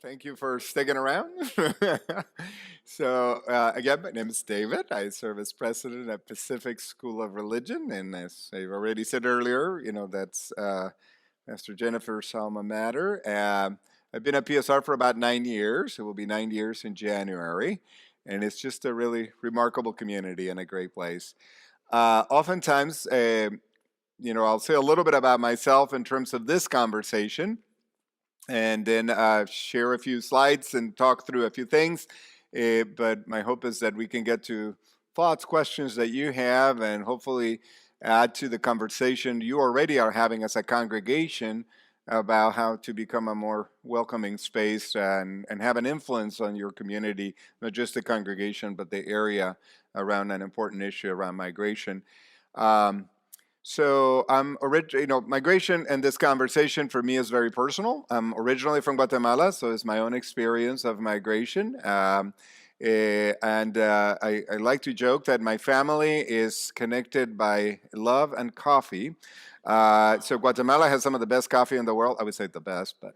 Thank you for sticking around. Again, my name is David. I serve as president at Pacific School of Religion. And as I've already said earlier, that's Pastor Jennifer's alma mater. I've been at PSR for about 9 years. It will be 9 years in January. And it's just a really remarkable community and a great place. Oftentimes, I'll say a little bit about myself in terms of this conversation and then share a few slides and talk through a few things. But my hope is that we can get to thoughts, questions that you have, and hopefully add to the conversation you already are having as a congregation about how to become a more welcoming space and have an influence on your community, not just the congregation, but the area around an important issue around migration. Migration and this conversation for me is very personal. I'm originally from Guatemala, so it's my own experience of migration. I like to joke that my family is connected by love and coffee. So Guatemala has some of the best coffee in the world. I would say the best, but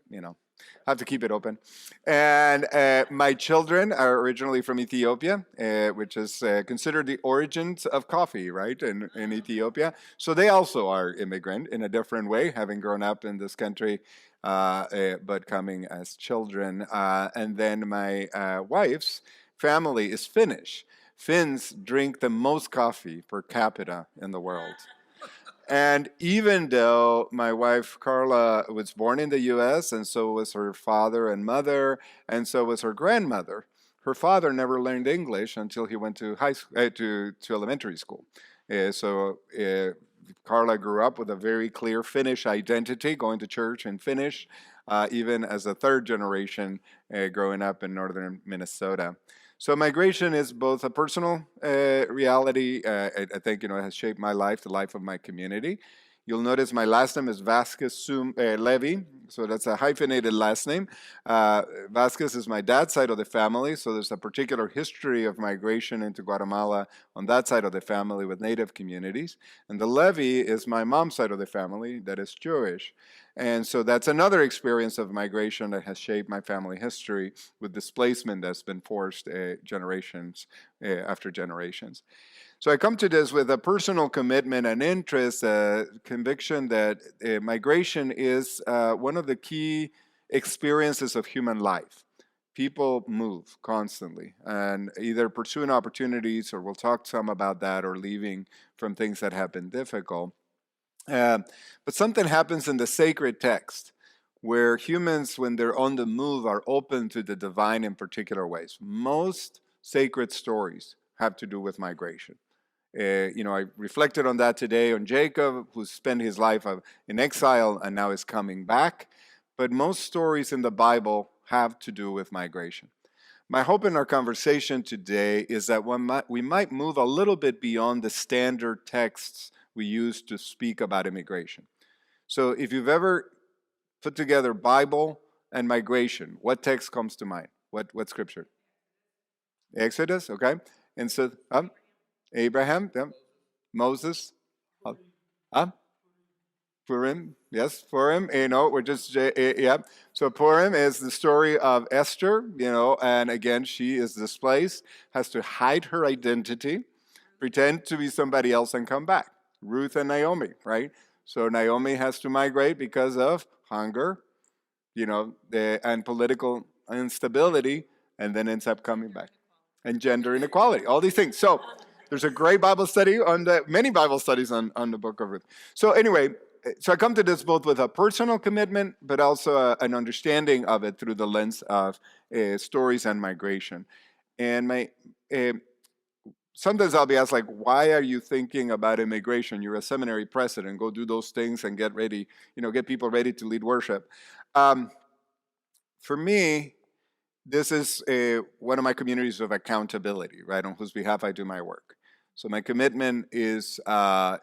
I have to keep it open. And my children are originally from Ethiopia, which is considered the origins of coffee, right, in Ethiopia. So they also are immigrant in a different way, having grown up in this country, but coming as children. And then my wife's family is Finnish. Finns drink the most coffee per capita in the world. And even though my wife Carla was born in the U.S., and so was her father and mother, and so was her grandmother, her father never learned English until he went to to elementary school. Carla grew up with a very clear Finnish identity, going to church in Finnish, even as a third generation growing up in northern Minnesota. So migration is both a personal reality. I think it has shaped my life, the life of my community. You'll notice my last name is Vásquez-Levy, so that's a hyphenated last name. Vásquez is my dad's side of the family, so there's a particular history of migration into Guatemala on that side of the family with native communities. And the Levy is my mom's side of the family that is Jewish. And so that's another experience of migration that has shaped my family history with displacement that's been forced generations after generations. So I come to this with a personal commitment and interest, conviction that migration is one of the key experiences of human life. People move constantly and either pursuing opportunities, or we'll talk some about that, or leaving from things that have been difficult. But something happens in the sacred text where humans, when they're on the move, are open to the divine in particular ways. Most sacred stories have to do with migration. I reflected on that today on Jacob, who spent his life in exile and now is coming back. But most stories in the Bible have to do with migration. My hope in our conversation today is that we might move a little bit beyond the standard texts we use to speak about immigration. So if you've ever put together Bible and migration, what text comes to mind? What scripture? Exodus, okay. And so, Abraham, yeah. Moses, Purim, yes, Purim, we're just, yeah. So Purim is the story of Esther, and again, she is displaced, has to hide her identity, pretend to be somebody else and come back. Ruth and Naomi, right? So Naomi has to migrate because of hunger, and political instability, and then ends up coming back. And gender inequality, all these things. So there's a great Bible study many Bible studies on the book of Ruth. So anyway, so I come to this both with a personal commitment, but also an understanding of it through the lens of stories and migration. And sometimes I'll be asked, like, why are you thinking about immigration? You're a seminary president. Go do those things and get ready, get people ready to lead worship. For me, this is one of my communities of accountability, right, on whose behalf I do my work. So my commitment is to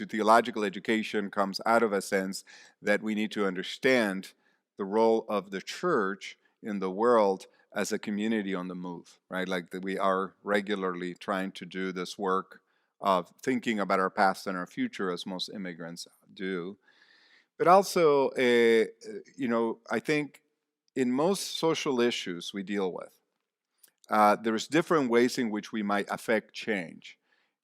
theological education comes out of a sense that we need to understand the role of the church in the world as a community on the move, right? Like that we are regularly trying to do this work of thinking about our past and our future, as most immigrants do. But also, I think in most social issues we deal with, there's different ways in which we might affect change.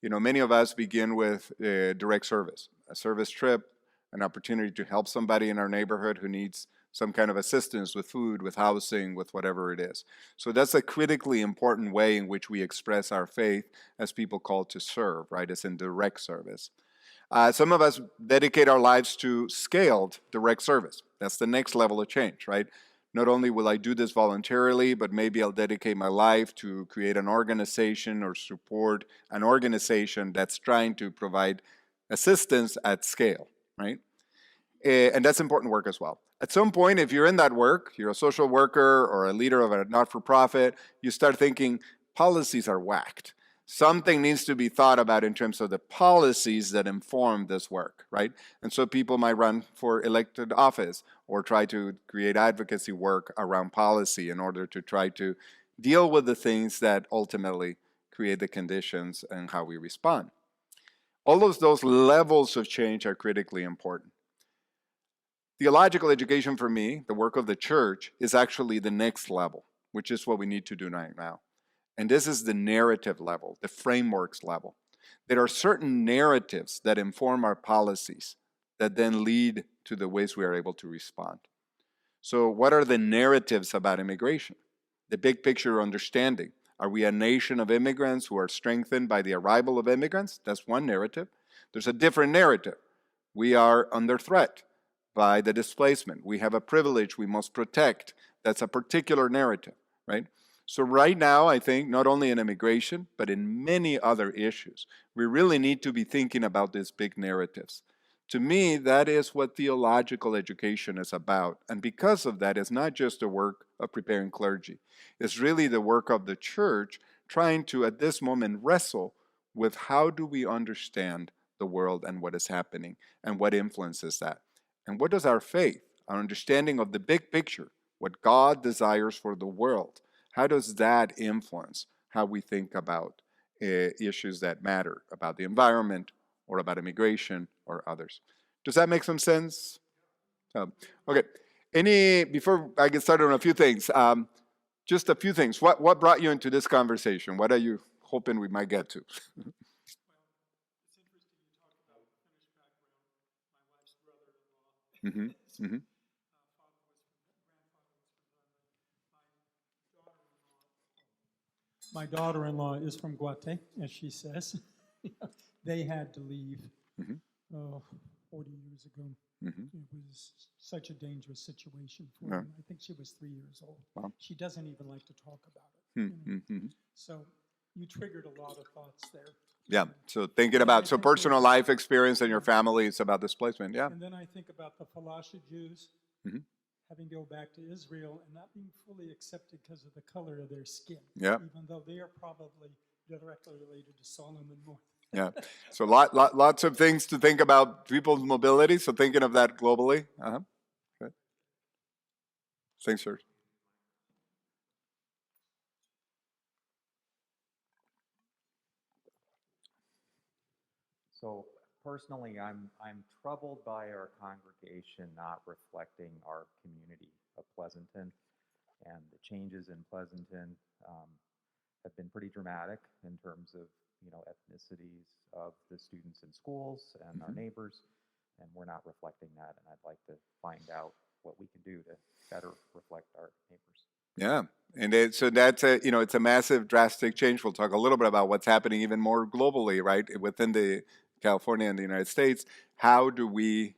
Many of us begin with direct service, a service trip, an opportunity to help somebody in our neighborhood who needs some kind of assistance with food, with housing, with whatever it is. So that's a critically important way in which we express our faith as people called to serve, right? It's in direct service. Some of us dedicate our lives to scaled direct service. That's the next level of change, right? Not only will I do this voluntarily, but maybe I'll dedicate my life to create an organization or support an organization that's trying to provide assistance at scale, right? And that's important work as well. At some point, if you're in that work, you're a social worker or a leader of a not-for-profit, you start thinking policies are whacked. Something needs to be thought about in terms of the policies that inform this work, right? And so people might run for elected office or try to create advocacy work around policy in order to try to deal with the things that ultimately create the conditions and how we respond. All of those levels of change are critically important. Theological education for me, the work of the church, is actually the next level, which is what we need to do right now. And this is the narrative level, the frameworks level. There are certain narratives that inform our policies that then lead to the ways we are able to respond. So what are the narratives about immigration? The big picture understanding. Are we a nation of immigrants who are strengthened by the arrival of immigrants? That's one narrative. There's a different narrative. We are under threat by the displacement. We have a privilege we must protect. That's a particular narrative, right? So right now, I think, not only in immigration, but in many other issues, we really need to be thinking about these big narratives. To me, that is what theological education is about. And because of that, it's not just the work of preparing clergy. It's really the work of the church trying to, at this moment, wrestle with how do we understand the world and what is happening and what influences that. And what does our faith, our understanding of the big picture, what God desires for the world, how does that influence how we think about issues that matter, about the environment or about immigration or others? Does that make some sense? Okay. Before I get started on a few things, just a few things. What brought you into this conversation? What are you hoping we might get to? Mm-hmm. Mm-hmm. My daughter-in-law is from Guate, as she says. They had to leave Mm-hmm. 40 years ago. Mm-hmm. It was such a dangerous situation for Yeah. them. I think she was 3 years old. Wow. She doesn't even like to talk about it. Mm-hmm. So you triggered a lot of thoughts there. Yeah, so thinking about personal life experience and your family, it's about displacement, yeah. And then I think about the Falasha Jews Mm-hmm. having to go back to Israel and not being fully accepted because of the color of their skin. Yeah. Even though they are probably directly related to Solomon more. Yeah, so lots of things to think about people's mobility, so thinking of that globally. Okay. Thanks, sir. So personally, I'm troubled by our congregation not reflecting our community of Pleasanton, and the changes in Pleasanton have been pretty dramatic in terms of ethnicities of the students in schools and our neighbors, and we're not reflecting that. And I'd like to find out what we can do to better reflect our neighbors. Yeah, and so that's it's a massive, drastic change. We'll talk a little bit about what's happening even more globally, right, within the California and the United States. How do we?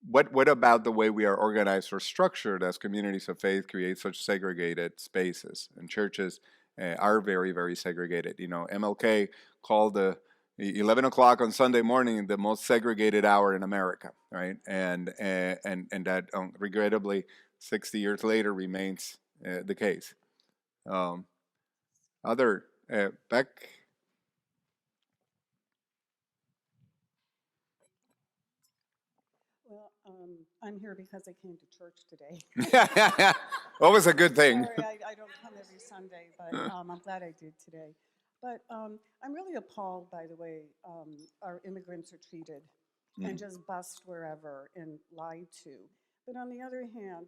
What about the way we are organized or structured as communities of faith create such segregated spaces? And churches are very, very segregated. MLK called the 11 o'clock on Sunday morning the most segregated hour in America, right? And that regrettably 60 years later remains the case. Beck. Well, I'm here because I came to church today. Always a good thing. Sorry, I don't come every Sunday, but I'm glad I did today. But I'm really appalled by the way our immigrants are treated and just bussed wherever and lied to. But on the other hand,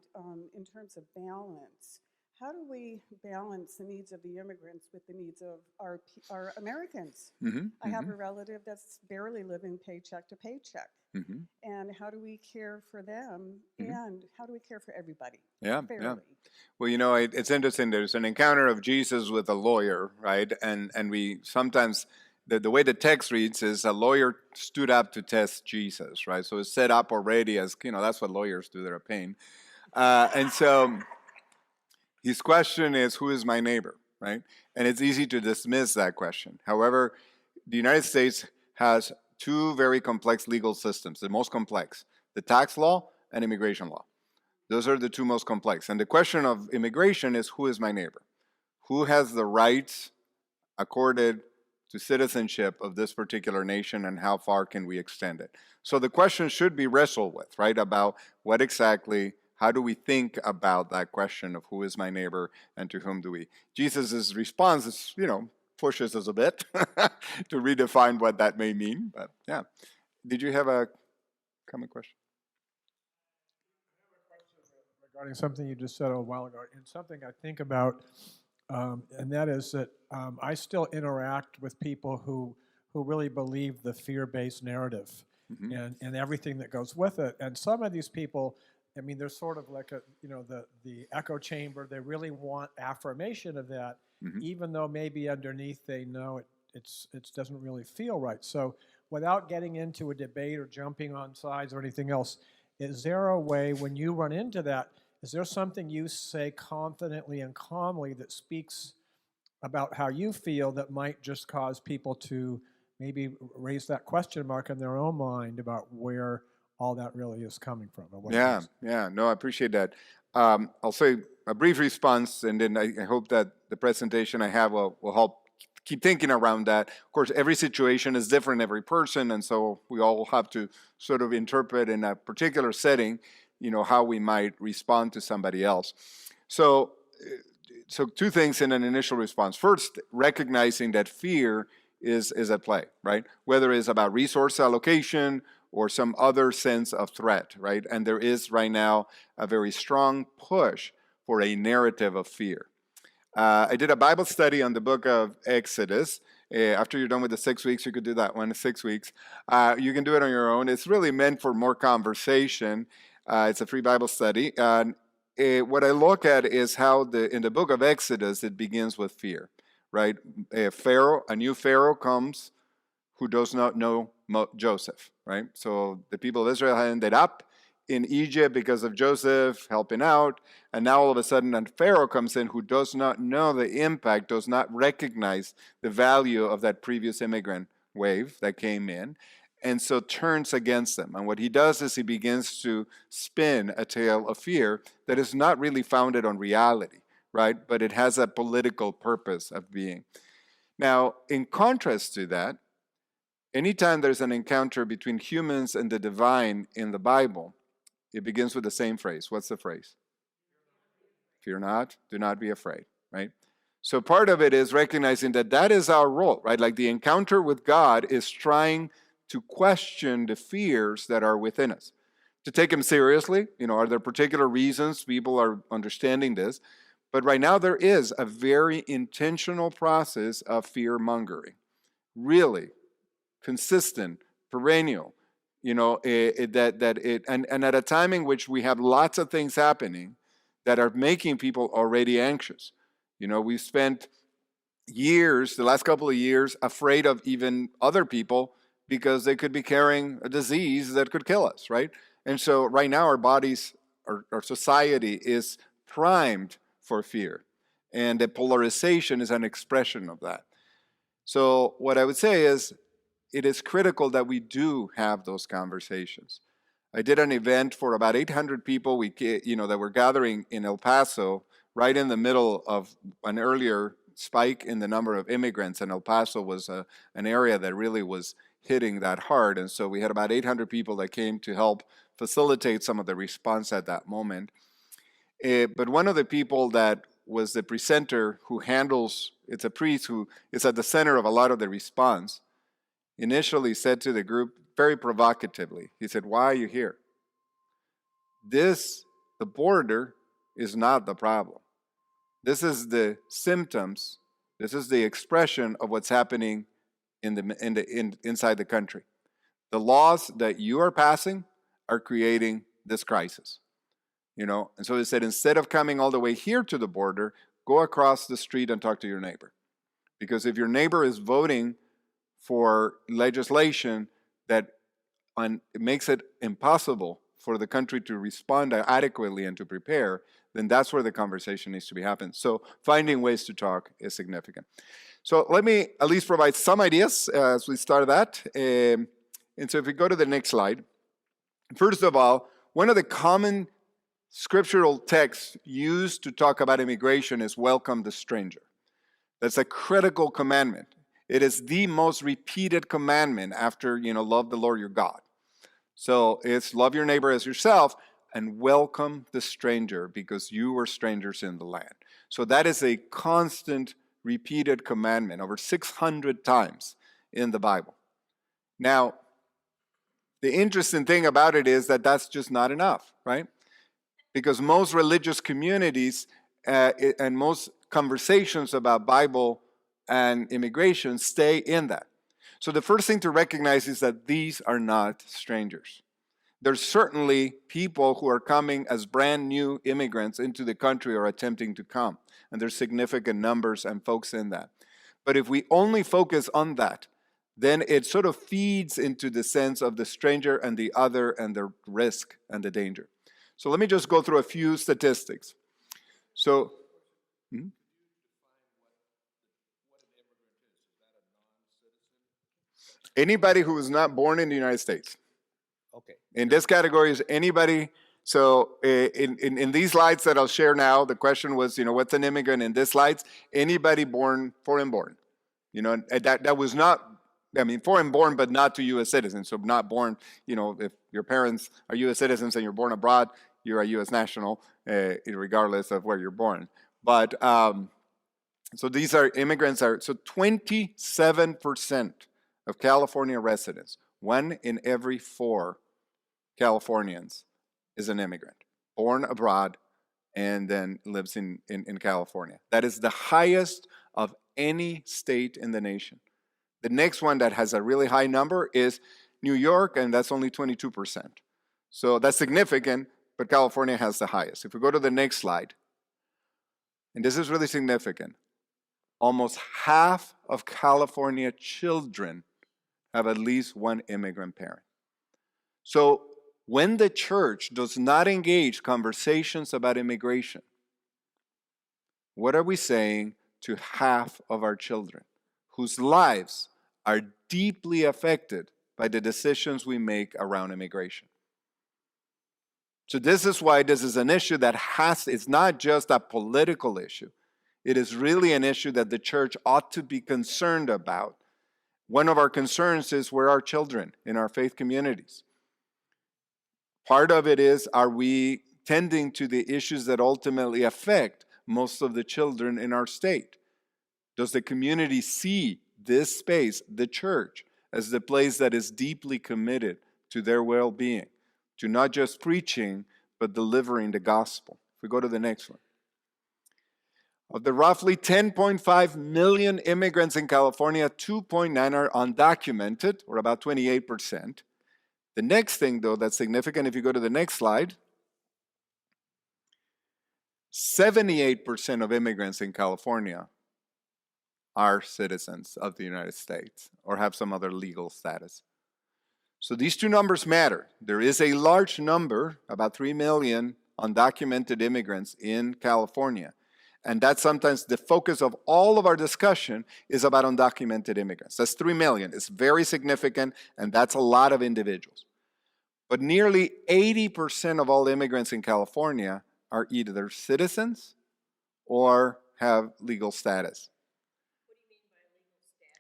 in terms of balance, how do we balance the needs of the immigrants with the needs of our Americans? I have a relative that's barely living paycheck to paycheck. And how do we care for them? And how do we care for everybody Yeah, fairly? yeah. Well, you know, it's interesting. There's an encounter of Jesus with a lawyer, right? And we sometimes, the way the text reads is a lawyer stood up to test Jesus, right? So it's set up already as, you know, that's what lawyers do. They're a pain. And so his question is, who is my neighbor, right? And it's easy to dismiss that question. However, the United States has two very complex legal systems, the most complex, the tax law and immigration law. Those are the two most complex. And the question of immigration is, who is my neighbor? Who has the rights accorded to citizenship of this particular nation, and how far can we extend it? So the question should be wrestled with, right, about what exactly, how do we think about that question of who is my neighbor and to whom do we? Jesus' response is, you know, pushes us a bit to redefine what that may mean. But yeah. Did you have a comment question? Regarding something you just said a while ago, and something I think about, and that is that I still interact with people who really believe the fear-based narrative and everything that goes with it. And some of these people, I mean, they're sort of like the echo chamber. They really want affirmation of that, even though maybe underneath they know it doesn't really feel right. So without getting into a debate or jumping on sides or anything else, is there a way when you run into that, is there something you say confidently and calmly that speaks about how you feel that might just cause people to maybe raise that question mark in their own mind about where all that really is coming from? Or what Yeah, yeah. No, I appreciate that. I'll say a brief response, and then I hope that the presentation I have will help keep thinking around that. Of course, every situation is different, every person, and so we all have to sort of interpret in a particular setting, you know, how we might respond to somebody else. So two things in an initial response. First, recognizing that fear is at play, right? Whether it's about resource allocation or some other sense of threat, right? And there is right now a very strong push for a narrative of fear. I did a Bible study on the book of Exodus. After you're done with the 6 weeks, you could do that one, 6 weeks. You can do it on your own. It's really meant for more conversation. It's a free Bible study. What I look at is how in the book of Exodus, it begins with fear, right? A new Pharaoh comes who does not know Joseph, right? So the people of Israel had ended up in Egypt because of Joseph helping out, and now all of a sudden a Pharaoh comes in who does not know the impact, does not recognize the value of that previous immigrant wave that came in, and so turns against them. And what he does is he begins to spin a tale of fear that is not really founded on reality, right? But it has a political purpose of being. Now, in contrast to that, anytime there's an encounter between humans and the divine in the Bible, it begins with the same phrase. What's the phrase? Fear not, do not be afraid, right? So part of it is recognizing that that is our role, right? Like the encounter with God is trying to question the fears that are within us. To take them seriously, you know, are there particular reasons people are understanding this? But right now there is a very intentional process of fear mongering. Really consistent, perennial, you know, and at a time in which we have lots of things happening that are making people already anxious. You know, we've spent years, the last couple of years, afraid of even other people because they could be carrying a disease that could kill us, right? And so right now our bodies, our society is primed for fear. And the polarization is an expression of that. So what I would say is, it is critical that we do have those conversations. I did an event for about 800 people that were gathering in El Paso, right in the middle of an earlier spike in the number of immigrants, and El Paso was an area that really was hitting that hard. And so we had about 800 people that came to help facilitate some of the response at that moment. But one of the people that was the presenter who handles, it's a priest who is at the center of a lot of the response, initially said to the group very provocatively, he said, "Why are you here? The border is not the problem. This is the symptoms. This is the expression of what's happening inside the country. The laws that you are passing are creating this crisis. And so they said, instead of coming all the way here to the border, go across the street and talk to your neighbor. Because if your neighbor is voting for legislation that makes it impossible for the country to respond adequately and to prepare, then that's where the conversation needs to be happening. So finding ways to talk is significant. So let me at least provide some ideas as we start that. And so if we go to the next slide, first of all, one of the common scriptural texts used to talk about immigration is welcome the stranger. That's a critical commandment. It is the most repeated commandment after, love the Lord your God. So it's love your neighbor as yourself and welcome the stranger because you were strangers in the land. So that is a constant repeated commandment over 600 times in the Bible. Now, the interesting thing about it is that that's just not enough, right? Because most religious communities and most conversations about Bible and immigration stay in that. So the first thing to recognize is that these are not strangers. There's certainly people who are coming as brand new immigrants into the country or attempting to come. And there's significant numbers and folks in that. But if we only focus on that, then it sort of feeds into the sense of the stranger and the other and the risk and the danger. So let me just go through a few statistics. So, anybody who was not born in the United States. Okay. In this category is anybody. So in these slides that I'll share now, the question was, what's an immigrant? In this slides, anybody born, foreign born. That was not, foreign born, but not to U.S. citizens. So not born, if your parents are U.S. citizens and you're born abroad, you're a U.S. national, regardless of where you're born. But so these are immigrants so 27% of California residents, 1 in every 4 Californians is an immigrant, born abroad and then lives in California. That is the highest of any state in the nation. The next one that has a really high number is New York, and that's only 22%. So that's significant, but California has the highest. If we go to the next slide, and this is really significant, almost half of California children have at least one immigrant parent. So when the church does not engage conversations about immigration, what are we saying to half of our children whose lives are deeply affected by the decisions we make around immigration? So this is why this is an issue that it's not just a political issue. It is really an issue that the church ought to be concerned about. One of our concerns is where are children in our faith communities? Part of it is, are we tending to the issues that ultimately affect most of the children in our state? Does the community see this space, the church, as the place that is deeply committed to their well-being, to not just preaching, but delivering the gospel? If we go to the next one. Of the roughly 10.5 million immigrants in California, 2.9 are undocumented, or about 28%. The next thing, though, that's significant, if you go to the next slide, 78% of immigrants in California are citizens of the United States or have some other legal status. So these two numbers matter. There is a large number, about 3 million undocumented immigrants in California. And that's sometimes the focus of all of our discussion is about undocumented immigrants. That's 3 million. It's very significant, and that's a lot of individuals. But nearly 80% of all immigrants in California are either citizens or have legal status. What do you mean by legal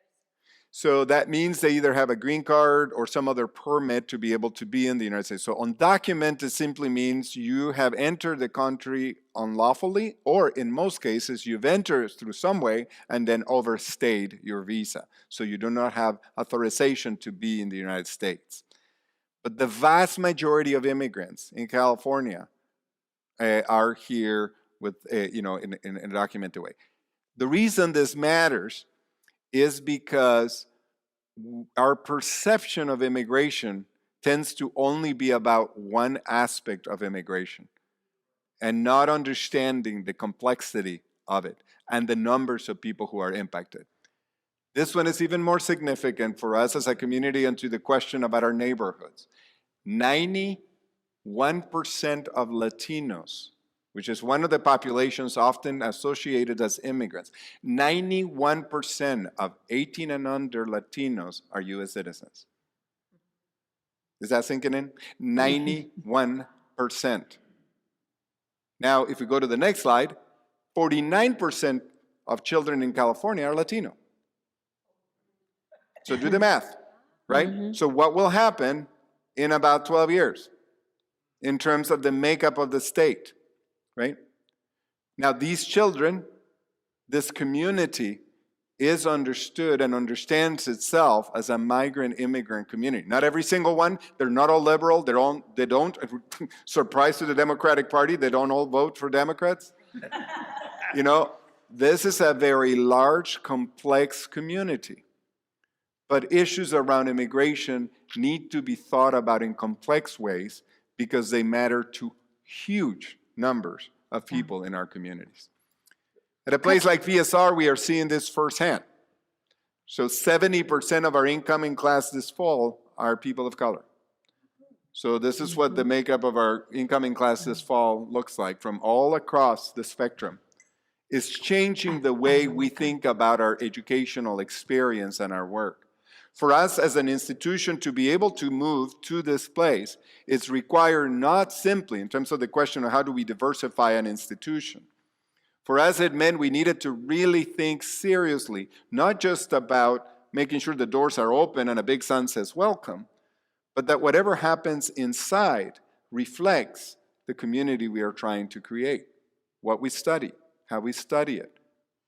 status? So that means they either have a green card or some other permit to be able to be in the United States. So undocumented simply means you have entered the country unlawfully, or in most cases, you've entered through some way and then overstayed your visa. So you do not have authorization to be in the United States. But the vast majority of immigrants in California are here with, in a documented way. The reason this matters is because our perception of immigration tends to only be about one aspect of immigration and not understanding the complexity of it and the numbers of people who are impacted. This one is even more significant for us as a community and to the question about our neighborhoods. 91% of Latinos, which is one of the populations often associated as immigrants, 91% of 18 and under Latinos are U.S. citizens. Is that sinking in? 91%. Now, if we go to the next slide, 49% of children in California are Latino. So do the math, right? Mm-hmm. So what will happen in about 12 years in terms of the makeup of the state, right? Now, these children, this community is understood and understands itself as a migrant immigrant community. Not every single one. They're not all liberal. They don't, surprise to the Democratic Party, they don't all vote for Democrats. You know, this is a very large, complex community. But issues around immigration need to be thought about in complex ways because they matter to huge numbers of people in our communities. At a place like VSR, we are seeing this firsthand. So 70% of our incoming class this fall are people of color. So this is what the makeup of our incoming class this fall looks like from all across the spectrum. It's changing the way we think about our educational experience and our work. For us as an institution to be able to move to this place, it's required not simply in terms of the question of how do we diversify an institution. For us, it meant we needed to really think seriously, not just about making sure the doors are open and a big sign says welcome, but that whatever happens inside reflects the community we are trying to create, what we study, how we study it,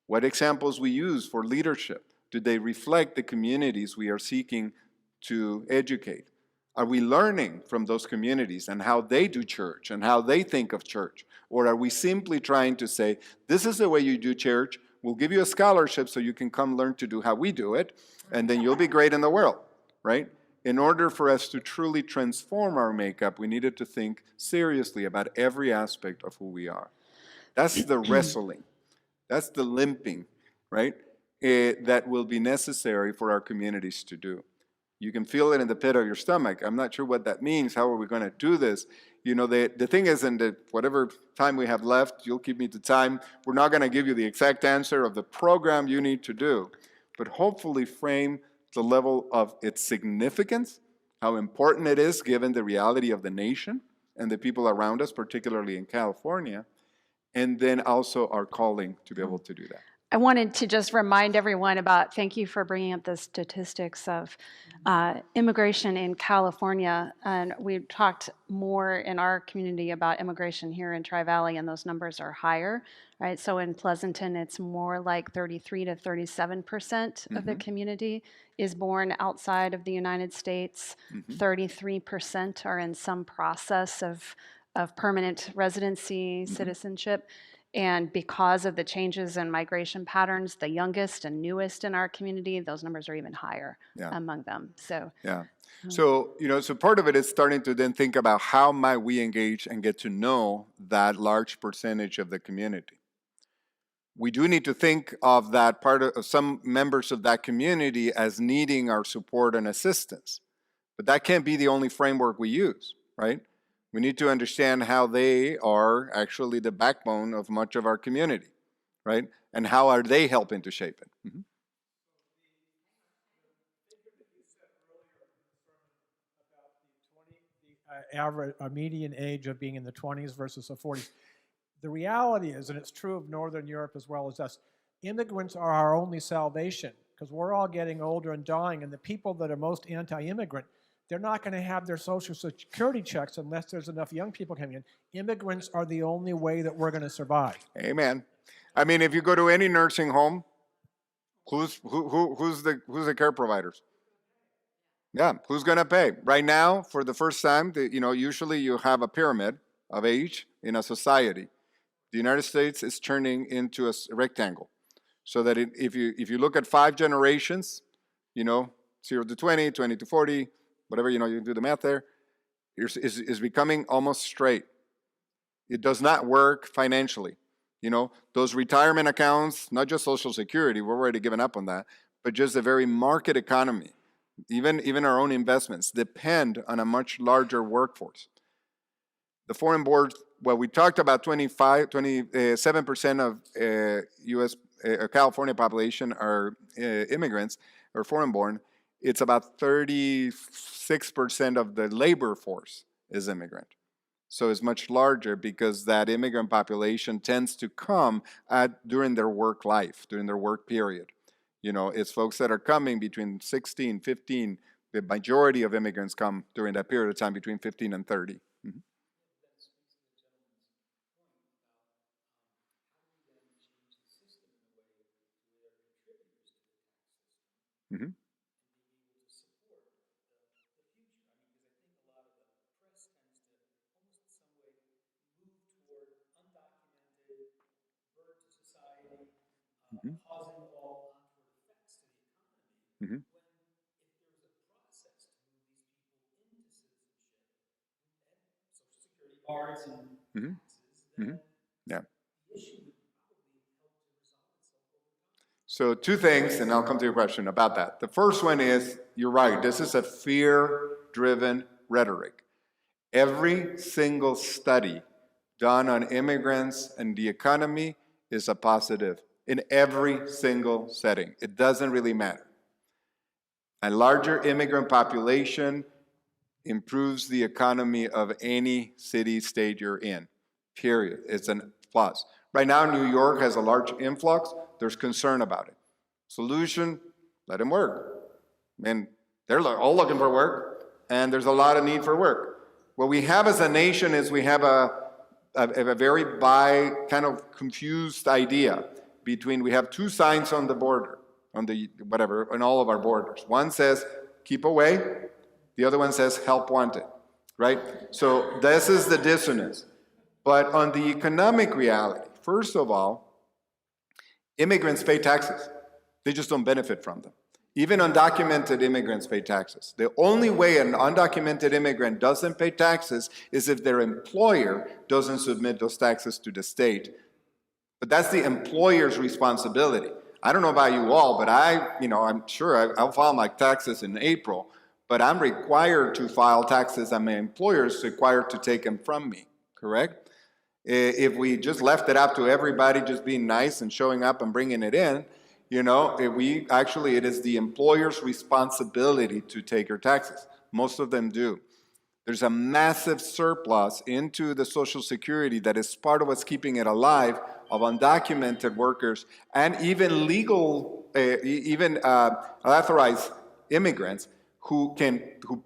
what examples we use for leadership. Do they reflect the communities we are seeking to educate? Are we learning from those communities and how they do church and how they think of church? Or are we simply trying to say, this is the way you do church, we'll give you a scholarship so you can come learn to do how we do it, and then you'll be great in the world, right? In order for us to truly transform our makeup, we needed to think seriously about every aspect of who we are. That's the wrestling. That's the limping, right? That will be necessary for our communities to do. You can feel it in the pit of your stomach. I'm not sure what that means. How are we going to do this? You know, the thing is, in the whatever time we have left, you'll keep me to time. We're not going to give you the exact answer of the program you need to do, but hopefully frame the level of its significance, how important it is given the reality of the nation and the people around us, particularly in California, and then also our calling to be able to do that. I wanted to just remind everyone about, thank you for bringing up the statistics of immigration in California. And we've talked more in our community about immigration here in Tri-Valley, and those numbers are higher, right? So in Pleasanton, it's more like 33 to 37% of the community is born outside of the United States. 33% are in some process of permanent residency, citizenship. And because of the changes in migration patterns, the youngest and newest in our community, those numbers are even higher among them. So So, so part of it is starting to then think about how might we engage and get to know that large percentage of the community. We do need to think of that part of some members of that community as needing our support and assistance. But that can't be the only framework we use, right? We need to understand how they are actually the backbone of much of our community, right? And how are they helping to shape it? Average median age of being in the 20s versus the 40s. The reality is, and it's true of Northern Europe as well as us, immigrants are our only salvation because we're all getting older and dying, and the people that are most anti-immigrant, they're not going to have their Social Security checks unless there's enough young people coming in. Immigrants are the only way that we're going to survive. Amen. I mean, if you go to any nursing home, who's the care providers? Yeah, who's going to pay? Right now, for the first time, usually you have a pyramid of age in a society. The United States is turning into a rectangle, so that if you look at 5 generations, 0 to 20, 20 to 40, whatever, you do the math there, is becoming almost straight. It does not work financially. Those retirement accounts, not just Social Security, we're already given up on that, but just the very market economy, even our own investments depend on a much larger workforce. The foreign board, well, we talked about 27% of U.S. California population are immigrants or foreign born. It's about 36% of the labor force is immigrant. So it's much larger because that immigrant population tends to come during their work life, during their work period. It's folks that are coming between 16, 15. The majority of immigrants come during that period of time between 15 and 30. Mm-hmm. Mm-hmm. Mm-hmm. Mm-hmm. Mm-hmm. Mm-hmm. Yeah. So 2 things, and I'll come to your question about that. The first one is, you're right, this is a fear-driven rhetoric. Every single study done on immigrants and the economy is a positive in every single setting. It doesn't really matter. A larger immigrant population improves the economy of any city, state you're in, period. It's a plus. Right now, New York has a large influx. There's concern about it. Solution, let them work. And they're all looking for work, and there's a lot of need for work. What we have as a nation is we have a very kind of confused idea between, we have 2 signs on the border, on all of our borders. One says, keep away. The other one says, help wanted, right? So this is the dissonance. But on the economic reality, first of all, immigrants pay taxes. They just don't benefit from them. Even undocumented immigrants pay taxes. The only way an undocumented immigrant doesn't pay taxes is if their employer doesn't submit those taxes to the state. But that's the employer's responsibility. I don't know about you all, but I'm sure I'll file my taxes in April, but I'm required to file taxes and my employer is required to take them from me, correct? If we just left it up to everybody just being nice and showing up and bringing it in, it is the employer's responsibility to take your taxes. Most of them do. There's a massive surplus into the Social Security that is part of what's keeping it alive, of undocumented workers and even unauthorized immigrants who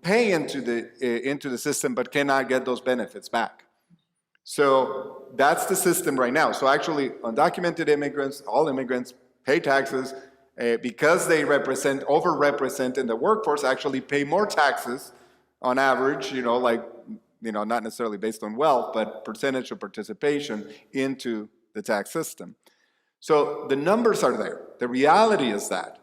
pay into the system but cannot get those benefits back. So that's the system right now. So actually, undocumented immigrants, all immigrants, pay taxes because they overrepresent in the workforce, actually pay more taxes on average, not necessarily based on wealth, but percentage of participation into the tax system. So the numbers are there. The reality is that.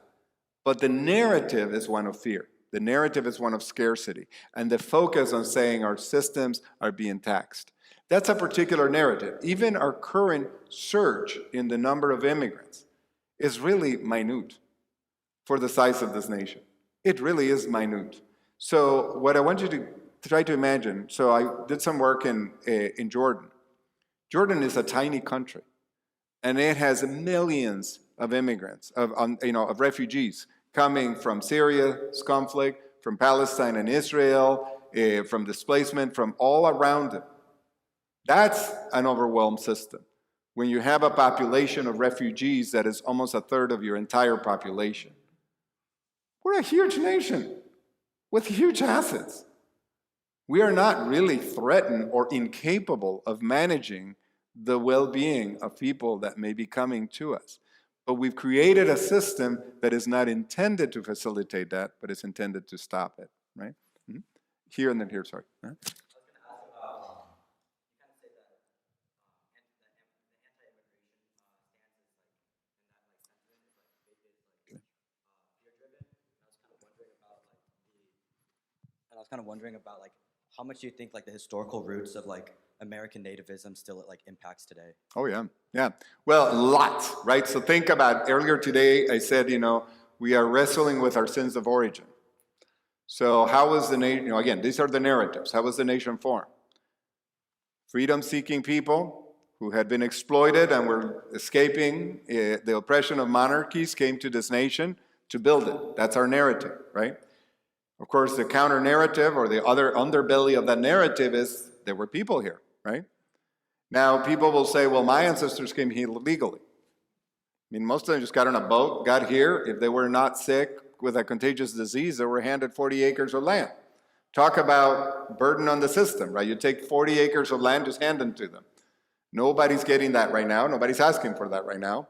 But the narrative is one of fear. The narrative is one of scarcity. And the focus on saying our systems are being taxed. That's a particular narrative. Even our current surge in the number of immigrants is really minute for the size of this nation. It really is minute. So what I want you to try to imagine, so I did some work in Jordan. Jordan is a tiny country, and it has millions of immigrants, of refugees coming from Syria's conflict, from Palestine and Israel, from displacement, from all around it. That's an overwhelmed system. When you have a population of refugees that is almost a third of your entire population. We're a huge nation with huge assets. We are not really threatened or incapable of managing the well-being of people that may be coming to us. But we've created a system that is not intended to facilitate that, but is intended to stop it, right? Mhm. Here and then here, sorry. Huh? And I was kind of wondering about like how much do you think like the historical roots of like American nativism still like impacts today? Oh, yeah. Yeah. Well, lots, right? So think about earlier today, I said, we are wrestling with our sins of origin. So how was the nation, again, these are the narratives. How was the nation formed? Freedom-seeking people who had been exploited and were escaping the oppression of monarchies came to this nation to build it. That's our narrative, right? Of course, the counter-narrative or the other underbelly of that narrative is there were people here, right? Now, people will say, well, my ancestors came here legally. I mean, most of them just got on a boat, got here. If they were not sick with a contagious disease, they were handed 40 acres of land. Talk about burden on the system, right? You take 40 acres of land, just hand them to them. Nobody's getting that right now. Nobody's asking for that right now.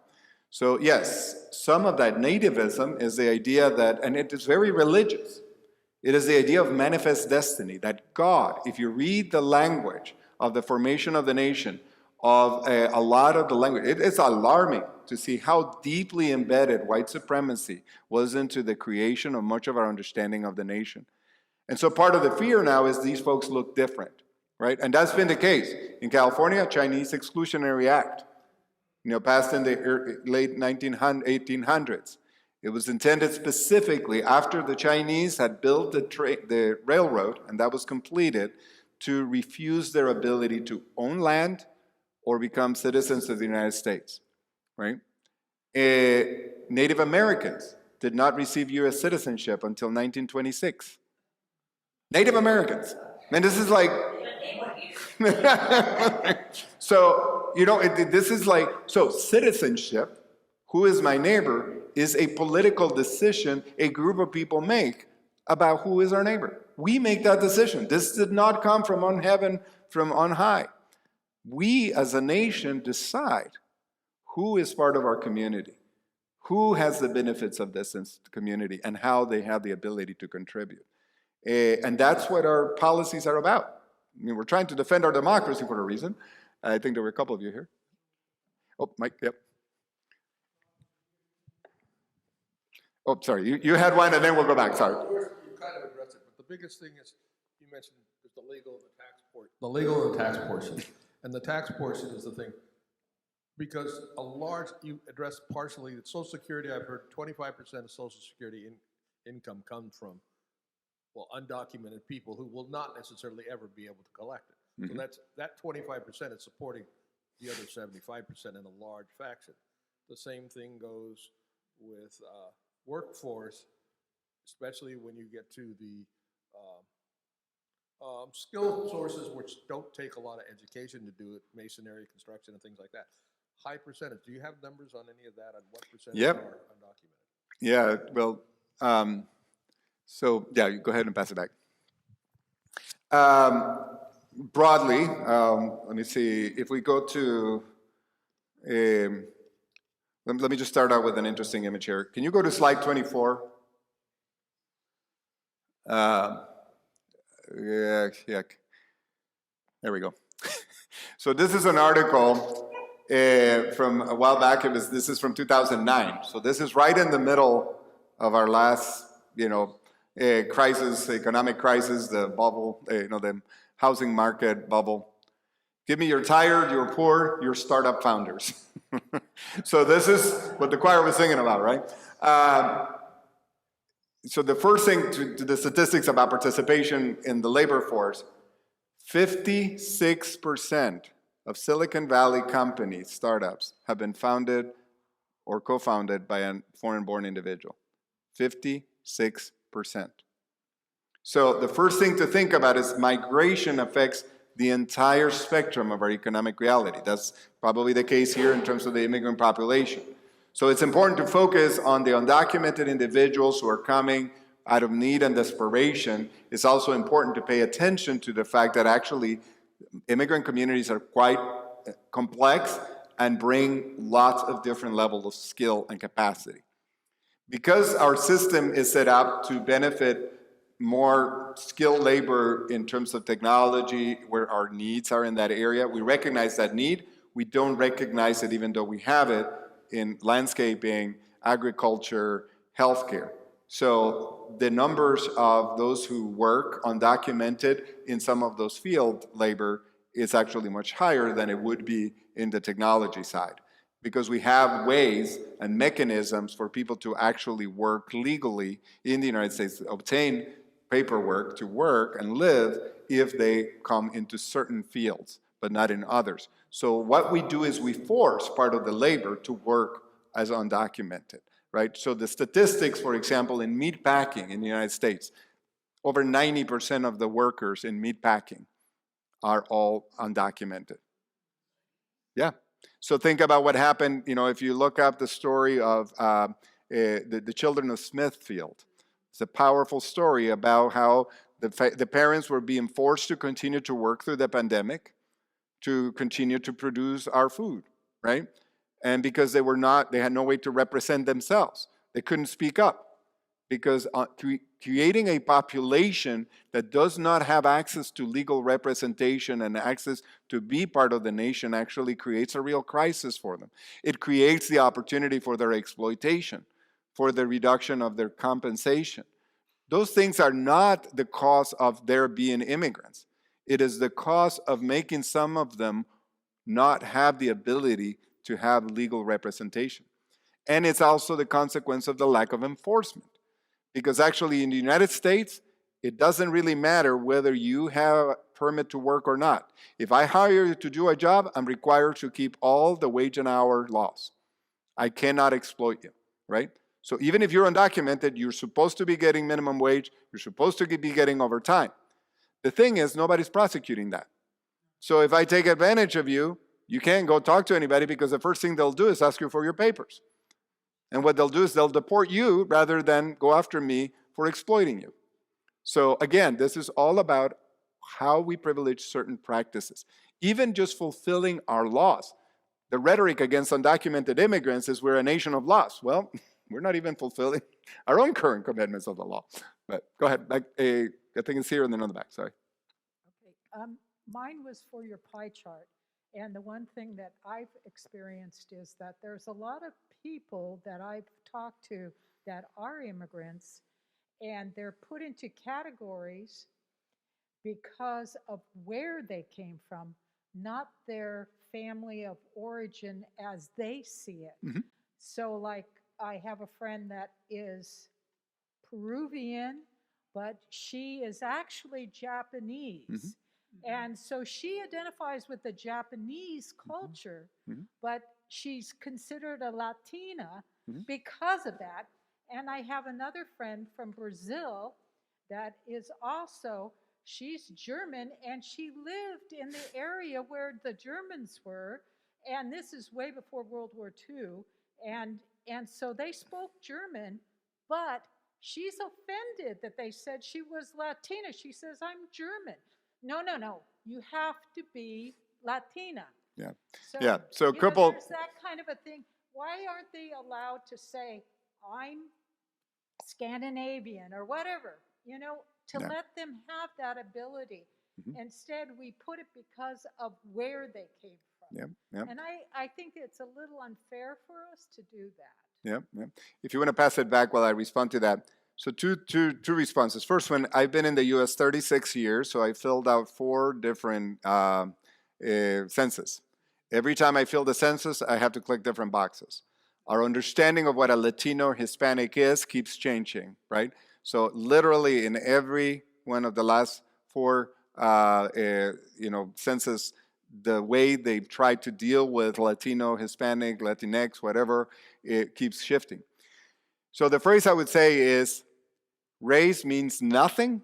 So yes, some of that nativism is the idea that, and it is very religious, it is the idea of manifest destiny, that God, if you read the language of the formation of the nation, of a lot of the language, it's alarming to see how deeply embedded white supremacy was into the creation of much of our understanding of the nation. And so part of the fear now is these folks look different, right? And that's been the case. In California, Chinese Exclusionary Act, passed in the late 1800s. It was intended specifically after the Chinese had built the railroad, and that was completed, to refuse their ability to own land or become citizens of the United States, right? Native Americans did not receive U.S. citizenship until 1926. Native Americans. And this is like, so, this is like, so citizenship, who is my neighbor, is a political decision a group of people make about who is our neighbor. We make that decision. This did not come from on heaven, from on high. We as a nation decide who is part of our community, who has the benefits of this community, and how they have the ability to contribute. And that's what our policies are about. I mean, we're trying to defend our democracy for a reason. I think there were a couple of you here. Oh, Mike, yep. Oh, sorry, you had one, and then we'll go back, sorry. You kind of addressed it, but the biggest thing is, you mentioned is the legal and the tax portion. The legal and the tax portion. And the tax portion is the thing. Because you addressed partially that Social Security, I've heard 25% of Social Security income comes from, well, undocumented people who will not necessarily ever be able to collect it. Mm-hmm. So that 25% is supporting the other 75% in a large faction. The same thing goes with workforce, especially when you get to the skill sources which don't take a lot of education to do it, masonry, construction, and things like that. High percentage. Do you have numbers on any of that, on what percentage are undocumented? Yeah, well, so yeah, you go ahead and pass it back. Broadly, let me see, if we go to, let me just start out with an interesting image here. Can you go to slide 24? Yeah, there we go. So this is an article from a while back. This is from 2009. So this is right in the middle of our last, crisis, economic crisis, the bubble, the housing market bubble. Give me your tired, your poor, your startup founders. So this is what the choir was singing about, right? So the first thing to the statistics about participation in the labor force, 56% of Silicon Valley companies, startups, have been founded or co-founded by a foreign-born individual. 56%. So the first thing to think about is migration affects the entire spectrum of our economic reality. That's probably the case here in terms of the immigrant population. So it's important to focus on the undocumented individuals who are coming out of need and desperation. It's also important to pay attention to the fact that actually immigrant communities are quite complex and bring lots of different levels of skill and capacity. Because our system is set up to benefit more skilled labor in terms of technology, where our needs are in that area, we recognize that need. We don't recognize it even though we have it in landscaping, agriculture, healthcare. So the numbers of those who work undocumented in some of those field labor is actually much higher than it would be in the technology side, because we have ways and mechanisms for people to actually work legally in the United States, obtain paperwork to work and live if they come into certain fields, but not in others. So what we do is we force part of the labor to work as undocumented, right? So the statistics, for example, in meat packing in the United States, over 90% of the workers in meat packing are all undocumented. Yeah. So think about what happened, if you look up the story of the children of Smithfield. It's a powerful story about how the parents were being forced to continue to work through the pandemic, to continue to produce our food, right? And because they had no way to represent themselves. They couldn't speak up. Because creating a population that does not have access to legal representation and access to be part of the nation actually creates a real crisis for them. It creates the opportunity for their exploitation, for the reduction of their compensation. Those things are not the cause of their being immigrants. It is the cause of making some of them not have the ability to have legal representation. And it's also the consequence of the lack of enforcement. Because actually in the United States, it doesn't really matter whether you have a permit to work or not. If I hire you to do a job, I'm required to keep all the wage and hour laws. I cannot exploit you, right? So even if you're undocumented, you're supposed to be getting minimum wage, you're supposed to be getting overtime. The thing is, nobody's prosecuting that. So if I take advantage of you, you can't go talk to anybody because the first thing they'll do is ask you for your papers. And what they'll do is they'll deport you rather than go after me for exploiting you. So again, this is all about how we privilege certain practices. Even just fulfilling our laws. The rhetoric against undocumented immigrants is we're a nation of laws. Well, we're not even fulfilling our own current commitments of the law. But go ahead. I think it's here and then on the back. Sorry. Okay. Mine was for your pie chart. And the one thing that I've experienced is that there's a lot of people that I've talked to that are immigrants, and they're put into categories because of where they came from, not their family of origin as they see it. Mm-hmm. So like I have a friend that is Peruvian, but she is actually Japanese. Mm-hmm. And so she identifies with the Japanese culture, mm-hmm. but she's considered a Latina mm-hmm. because of that. And I have another friend from Brazil that is also, she's German, and she lived in the area where the Germans were. And this is way before World War II. And so they spoke German, but she's offended that they said she was Latina. She says, I'm German. No. You have to be Latina. Yeah. So a couple. There's that kind of a thing. Why aren't they allowed to say, I'm Scandinavian or whatever, to let them have that ability? Mm-hmm. Instead, we put it because of where they came from. Yeah. And I think it's a little unfair for us to do that. Yeah. If you want to pass it back while I respond to that. So two responses. First one, I've been in the U.S. 36 years, so I filled out 4 different census. Every time I fill the census, I have to click different boxes. Our understanding of what a Latino or Hispanic is keeps changing, right? So literally in every one of the last 4 census, the way they've tried to deal with Latino, Hispanic, Latinx, whatever, it keeps shifting. So the phrase I would say is, race means nothing,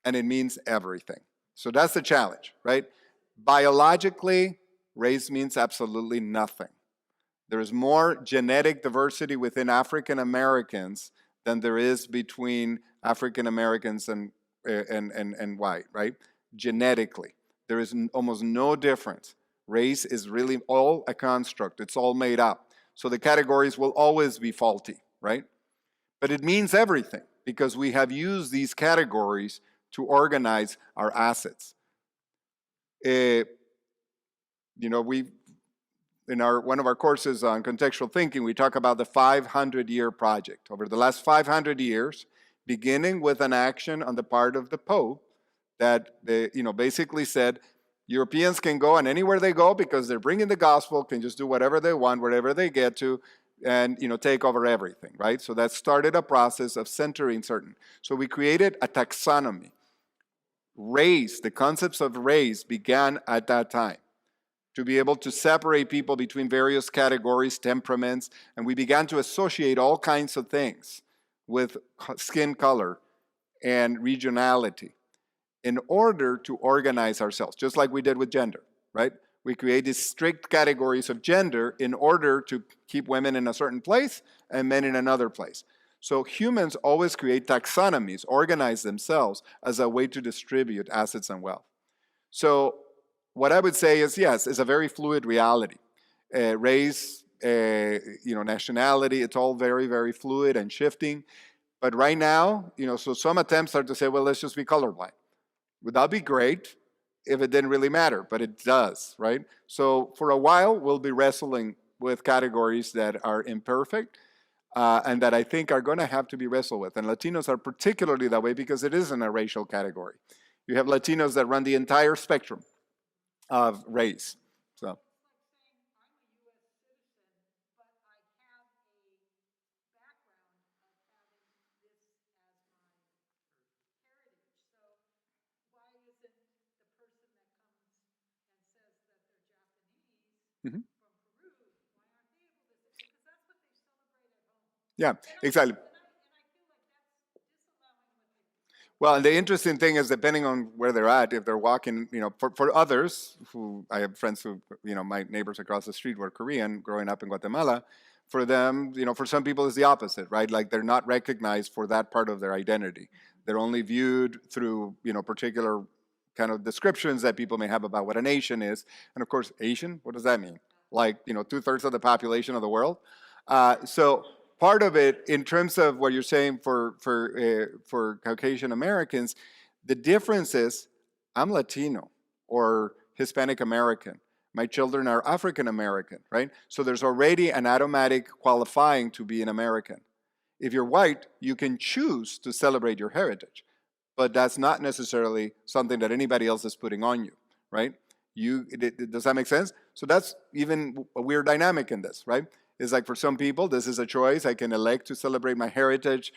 and it means everything. So that's the challenge, right? Biologically, race means absolutely nothing. There is more genetic diversity within African Americans than there is between African Americans and white, right? Genetically. There is almost no difference Race is really all a construct. It's all made up. So the categories will always be faulty, right? But it means everything because we have used these categories to organize our assets. You know, in one of our courses on contextual thinking, we talk about the 500-year project. Over the last 500 years, beginning with an action on the part of the Pope that basically said Europeans can go, and anywhere they go, because they're bringing the gospel, can just do whatever they want, wherever they get to, and take over everything, right? So that started a process of centering certain. So we created a taxonomy. Race, the concepts of race began at that time, to be able to separate people between various categories, temperaments, and we began to associate all kinds of things with skin color and regionality in order to organize ourselves, just like we did with gender, right? We created strict categories of gender in order to keep women in a certain place and men in another place. So humans always create taxonomies, organize themselves as a way to distribute assets and wealth. So what I would say is, yes, it's a very fluid reality. Race, nationality, it's all very, very fluid and shifting. But right now, so some attempts are to say, well, let's just be colorblind. Would that be great if it didn't really matter? But it does, right? So for a while, we'll be wrestling with categories that are imperfect and that I think are going to have to be wrestled with. And Latinos are particularly that way because it isn't a racial category. You have Latinos that run the entire spectrum of race. So. Mm-hmm. Yeah, exactly. Well, and the interesting thing is, depending on where they're at, if they're walking, for others, who I have friends who, my neighbors across the street were Korean growing up in Guatemala, for them, for some people it's the opposite, right? Like they're not recognized for that part of their identity. They're only viewed through, particular kind of descriptions that people may have about what a nation is. And of course, Asian, what does that mean? Like, 2/3 of the population of the world? So part of it, in terms of what you're saying for Caucasian Americans, the difference is I'm Latino or Hispanic American. My children are African American, right? So there's already an automatic qualifying to be an American. If you're white, you can choose to celebrate your heritage, but that's not necessarily something that anybody else is putting on you, right? Does that make sense? So that's even a weird dynamic in this, right? It's like for some people, this is a choice. I can elect to celebrate my heritage.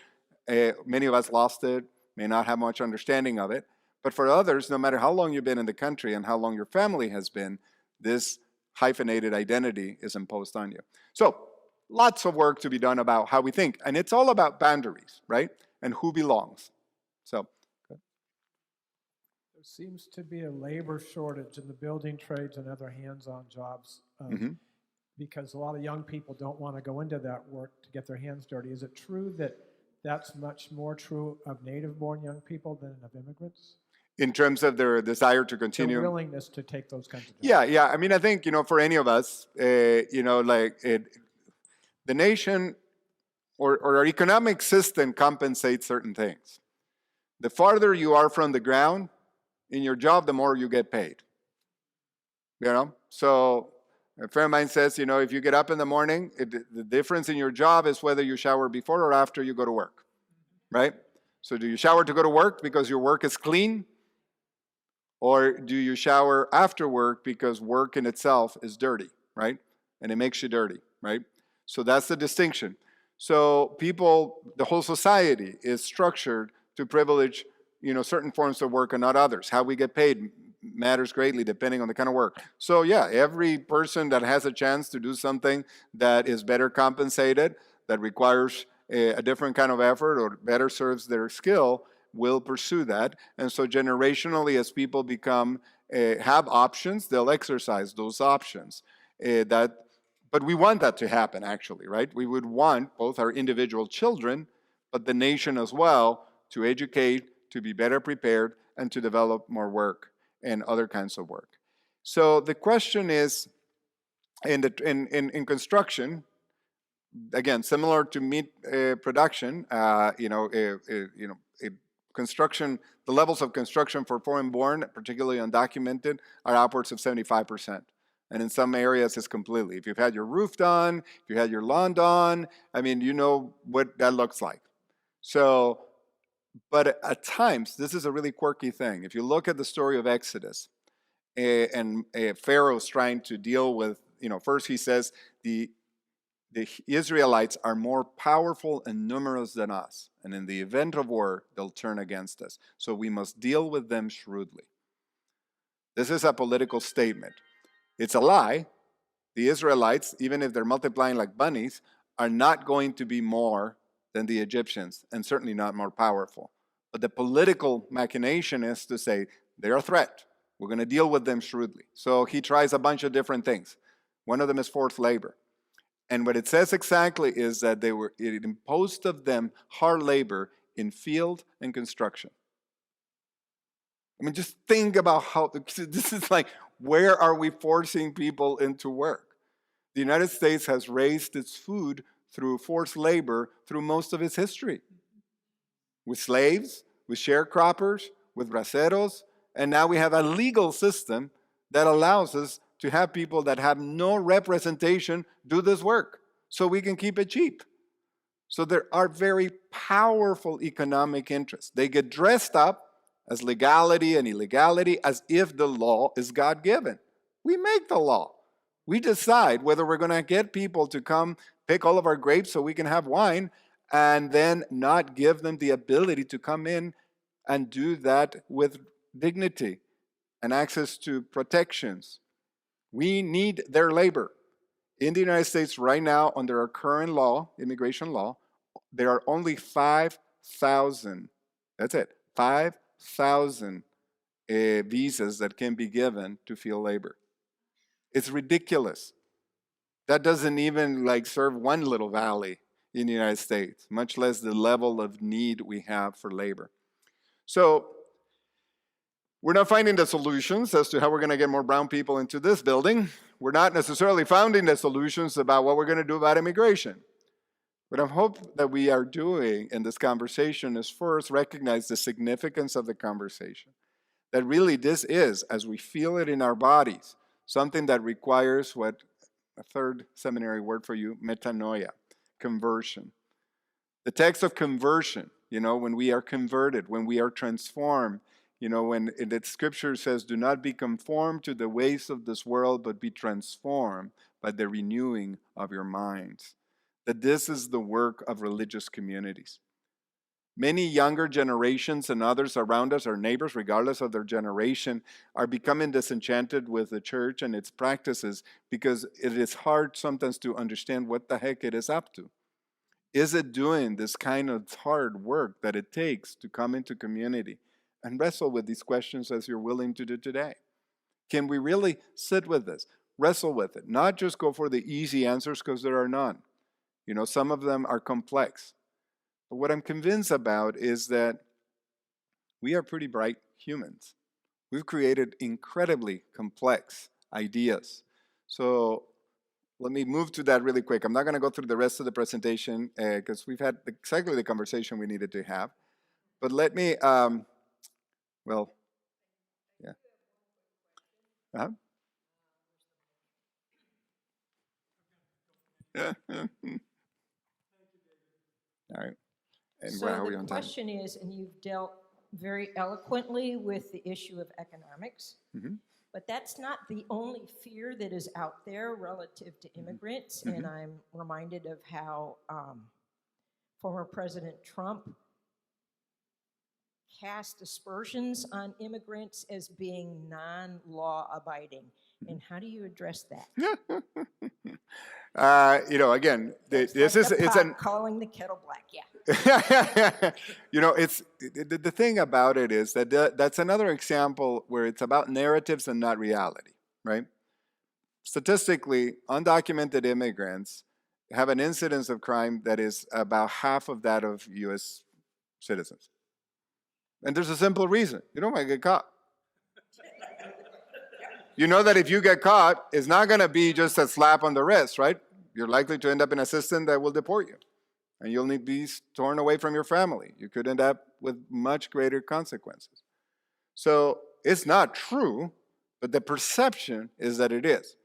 Many of us lost it, may not have much understanding of it. But for others, no matter how long you've been in the country and how long your family has been, this hyphenated identity is imposed on you. So lots of work to be done about how we think. And it's all about boundaries, right? And who belongs. So. There seems to be a labor shortage in the building trades and other hands-on jobs. Because a lot of young people don't want to go into that work to get their hands dirty. Is it true that that's much more true of native-born young people than of immigrants? In terms of their desire to continue? Their willingness to take those kinds of jobs. Yeah. I mean, I think, for any of us, the nation or our economic system compensates certain things. The farther you are from the ground in your job, the more you get paid. So a friend of mine says, if you get up in the morning, the difference in your job is whether you shower before or after you go to work, right? So do you shower to go to work because your work is clean? Or do you shower after work because work in itself is dirty, right? And it makes you dirty, right? So that's the distinction. So the whole society is structured to privilege, certain forms of work and not others. How we get paid matters greatly depending on the kind of work. So yeah, every person that has a chance to do something that is better compensated, that requires a different kind of effort or better serves their skill, will pursue that. And so generationally, as people have options, they'll exercise those options. But we want that to happen, actually, right? We would want both our individual children, but the nation as well, to educate, to be better prepared, and to develop more work and other kinds of work. So the question is, in construction, again, similar to meat production, construction, the levels of construction for foreign-born, particularly undocumented, are upwards of 75%. And in some areas, it's completely. If you've had your roof done, if you had your lawn done, I mean, you know what that looks like. So, but at times, this is a really quirky thing. If you look at the story of Exodus, and Pharaoh's trying to deal with, first he says, the Israelites are more powerful and numerous than us. And in the event of war, they'll turn against us. So we must deal with them shrewdly. This is a political statement. It's a lie. The Israelites, even if they're multiplying like bunnies, are not going to be more than the Egyptians, and certainly not more powerful. But the political machination is to say, they're a threat. We're going to deal with them shrewdly. So he tries a bunch of different things. One of them is forced labor. And what it says exactly is that it imposed of them hard labor in field and construction. I mean, just think about how, this is like, where are we forcing people into work? The United States has raised its food through forced labor through most of its history. With slaves, with sharecroppers, with braceros, and now we have a legal system that allows us to have people that have no representation do this work so we can keep it cheap. So there are very powerful economic interests. They get dressed up as legality and illegality as if the law is God-given. We make the law. We decide whether we're going to get people to come pick all of our grapes so we can have wine and then not give them the ability to come in and do that with dignity and access to protections. We need their labor. In the United States right now, under our current law, immigration law, there are only 5,000, that's it, 5,000 visas that can be given to field labor. It's ridiculous. That doesn't even serve one little valley in the United States, much less the level of need we have for labor. So we're not finding the solutions as to how we're going to get more brown people into this building. We're not necessarily finding the solutions about what we're going to do about immigration. What I hope that we are doing in this conversation is first recognize the significance of the conversation. That really this is, as we feel it in our bodies, something that requires what a third seminary word for you, metanoia, conversion. The text of conversion, when we are converted, when we are transformed, when the scripture says, do not be conformed to the ways of this world, but be transformed by the renewing of your minds. That this is the work of religious communities. Many younger generations and others around us, our neighbors, regardless of their generation, are becoming disenchanted with the church and its practices because it is hard sometimes to understand what the heck it is up to. Is it doing this kind of hard work that it takes to come into community and wrestle with these questions as you're willing to do today? Can we really sit with this, wrestle with it, not just go for the easy answers because there are none. Some of them are complex. But what I'm convinced about is that we are pretty bright humans. We've created incredibly complex ideas. So let me move to that really quick. I'm not going to go through the rest of the presentation because we've had exactly the conversation we needed to have. But let me, yeah. Uh-huh. All right. And So how are we the on time? question is, and you've dealt very eloquently with the issue of economics, but that's not the only fear that is out there relative to immigrants. And I'm reminded of how former President Trump cast aspersions on immigrants as being non-law abiding. And how do you address that? Again, it's an calling the kettle black, yeah. It's the thing about it is that that's another example where it's about narratives and not reality, right? Statistically, undocumented immigrants have an incidence of crime that is about half of that of U.S. citizens. And there's a simple reason. You don't want to get caught. You know that if you get caught, it's not going to be just a slap on the wrist, right? You're likely to end up in a system that will deport you. And you'll need to be torn away from your family. You could end up with much greater consequences. So it's not true, but the perception is that it is.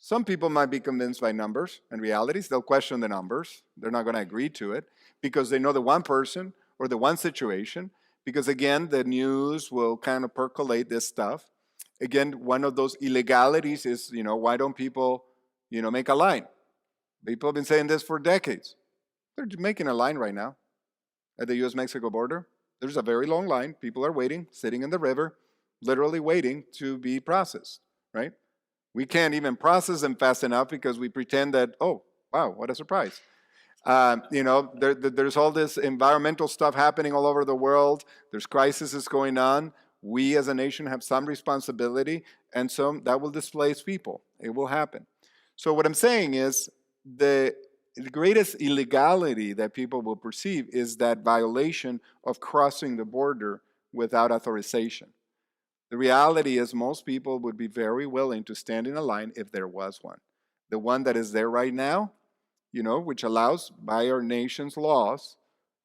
Some people might be convinced by numbers and realities. They'll question the numbers. They're not going to agree to it because they know the one person or the one situation. Because again, the news will kind of percolate this stuff. Again, one of those illegalities is, why don't people, make a line? People have been saying this for decades. They're making a line right now at the U.S.-Mexico border. There's a very long line. People are waiting, sitting in the river, literally waiting to be processed, right? We can't even process them fast enough because we pretend that, oh, wow, what a surprise. There's all this environmental stuff happening all over the world. There's crises going on. We as a nation have some responsibility, and so that will displace people. It will happen. So what I'm saying is the greatest illegality that people will perceive is that violation of crossing the border without authorization. The reality is most people would be very willing to stand in a line if there was one. The one that is there right now, which allows by our nation's laws,